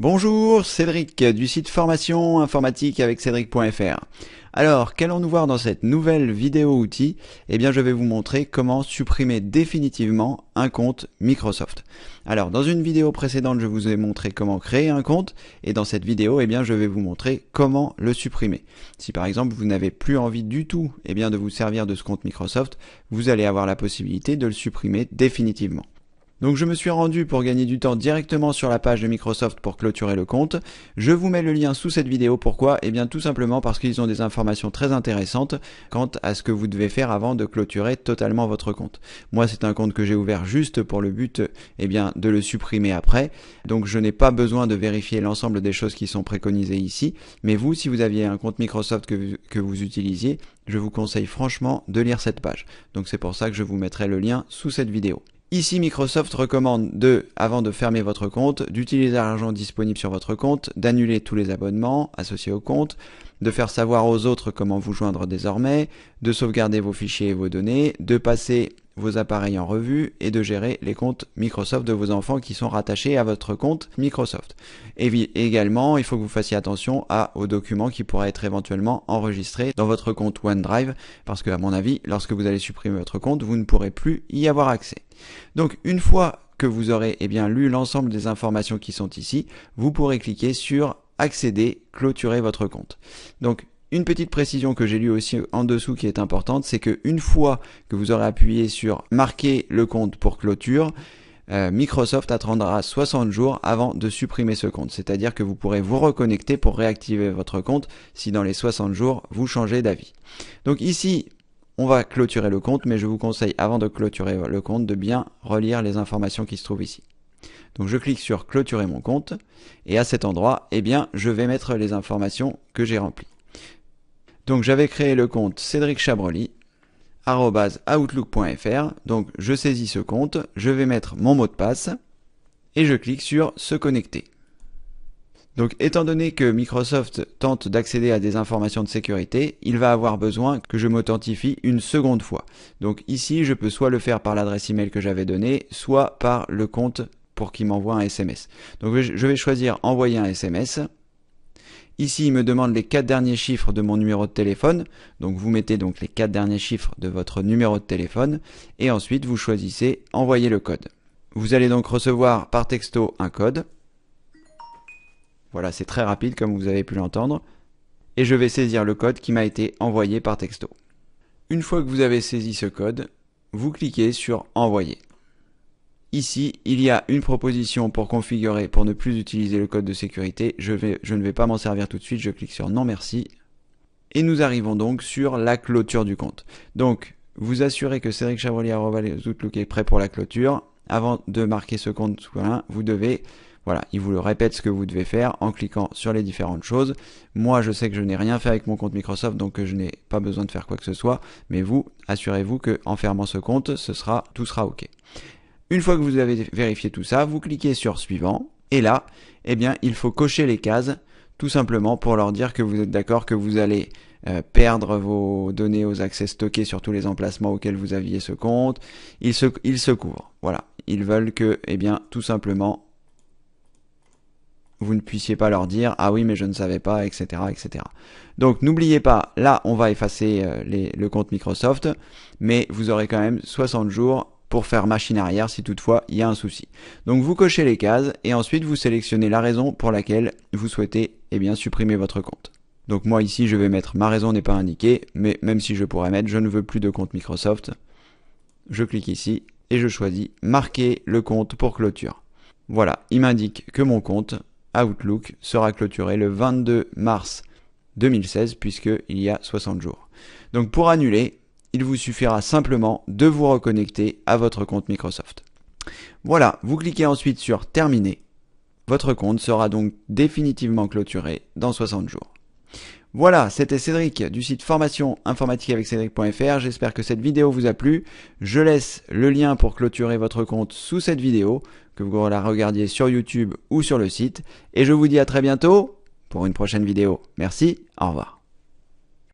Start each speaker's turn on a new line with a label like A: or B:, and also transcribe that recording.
A: Bonjour, Cédric du site formation informatique avec Cédric.fr. Alors, qu'allons-nous voir dans cette nouvelle vidéo outil? Eh bien, je vais vous montrer comment supprimer définitivement un compte Microsoft. Alors, dans une vidéo précédente, je vous ai montré comment créer un compte, et dans cette vidéo, eh bien, je vais vous montrer comment le supprimer. Si par exemple, vous n'avez plus envie du tout, eh bien, de vous servir de ce compte Microsoft, vous allez avoir la possibilité de le supprimer définitivement. Donc je me suis rendu pour gagner du temps directement sur la page de Microsoft pour clôturer le compte. Je vous mets le lien sous cette vidéo. Pourquoi? Eh bien tout simplement parce qu'ils ont des informations très intéressantes quant à ce que vous devez faire avant de clôturer totalement votre compte. Moi c'est un compte que j'ai ouvert juste pour le but eh bien, de le supprimer après. Donc je n'ai pas besoin de vérifier l'ensemble des choses qui sont préconisées ici. Mais vous, si vous aviez un compte Microsoft que vous utilisiez, je vous conseille franchement de lire cette page. Donc c'est pour ça que je vous mettrai le lien sous cette vidéo. Ici, Microsoft recommande avant de fermer votre compte, d'utiliser l'argent disponible sur votre compte, d'annuler tous les abonnements associés au compte, de faire savoir aux autres comment vous joindre désormais, de sauvegarder vos fichiers et vos données, de passer vos appareils en revue et de gérer les comptes Microsoft de vos enfants qui sont rattachés à votre compte Microsoft. Et également, il faut que vous fassiez attention aux documents qui pourraient être éventuellement enregistrés dans votre compte OneDrive, parce que à mon avis, lorsque vous allez supprimer votre compte, vous ne pourrez plus y avoir accès. Donc une fois que vous aurez lu l'ensemble des informations qui sont ici, vous pourrez cliquer sur accéder, clôturer votre compte. Donc une petite précision que j'ai lue aussi en dessous qui est importante, c'est que une fois que vous aurez appuyé sur marquer le compte pour clôture, Microsoft attendra 60 jours avant de supprimer ce compte. C'est-à-dire que vous pourrez vous reconnecter pour réactiver votre compte si dans les 60 jours vous changez d'avis. Donc ici, on va clôturer le compte, mais je vous conseille avant de clôturer le compte de bien relire les informations qui se trouvent ici. Donc je clique sur clôturer mon compte et à cet endroit, eh bien, je vais mettre les informations que j'ai remplies. Donc j'avais créé le compte Cédric Chabrely @outlook.fr. Donc je saisis ce compte, je vais mettre mon mot de passe et je clique sur se connecter. Donc étant donné que Microsoft tente d'accéder à des informations de sécurité, il va avoir besoin que je m'authentifie une seconde fois. Donc ici, je peux soit le faire par l'adresse email que j'avais donnée, soit par le compte pour qu'il m'envoie un SMS. Donc je vais choisir envoyer un SMS. Ici, il me demande les 4 derniers chiffres de mon numéro de téléphone. Donc vous mettez donc les 4 derniers chiffres de votre numéro de téléphone et ensuite vous choisissez envoyer le code. Vous allez donc recevoir par texto un code. Voilà, c'est très rapide comme vous avez pu l'entendre. Et je vais saisir le code qui m'a été envoyé par texto. Une fois que vous avez saisi ce code, vous cliquez sur envoyer. Ici, il y a une proposition pour configurer, pour ne plus utiliser le code de sécurité. Je ne vais pas m'en servir tout de suite, je clique sur non merci. Et nous arrivons donc sur la clôture du compte. Donc, vous assurez que Cédric Chabrely @outlook est prêt pour la clôture. Avant de marquer ce compte sous la main, vous devez, voilà, il vous le répète ce que vous devez faire en cliquant sur les différentes choses. Moi, je sais que je n'ai rien fait avec mon compte Microsoft, donc je n'ai pas besoin de faire quoi que ce soit. Mais vous, assurez-vous qu'en fermant ce compte, tout sera OK. Une fois que vous avez vérifié tout ça, vous cliquez sur suivant. Et là, eh bien, il faut cocher les cases, tout simplement pour leur dire que vous êtes d'accord que vous allez perdre vos données aux accès stockés sur tous les emplacements auxquels vous aviez ce compte. Ils se couvrent. Voilà. Ils veulent que, eh bien, tout simplement, vous ne puissiez pas leur dire « Ah oui, mais je ne savais pas, etc. etc. » Donc n'oubliez pas, là, on va effacer le compte Microsoft, mais vous aurez quand même 60 jours pour faire machine arrière si toutefois il y a un souci. Donc vous cochez les cases et ensuite vous sélectionnez la raison pour laquelle vous souhaitez supprimer votre compte. Donc moi ici je vais mettre ma raison n'est pas indiquée, mais même si je pourrais mettre je ne veux plus de compte Microsoft, je clique ici et je choisis marquer le compte pour clôture. Voilà, il m'indique que mon compte Outlook sera clôturé le 22 mars 2016 puisqu'il y a 60 jours. Donc pour annuler, il vous suffira simplement de vous reconnecter à votre compte Microsoft. Voilà, vous cliquez ensuite sur terminer. Votre compte sera donc définitivement clôturé dans 60 jours. Voilà, c'était Cédric du site formation informatique avec Cédric.fr. J'espère que cette vidéo vous a plu. Je laisse le lien pour clôturer votre compte sous cette vidéo, que vous la regardiez sur YouTube ou sur le site. Et je vous dis à très bientôt pour une prochaine vidéo. Merci, au revoir.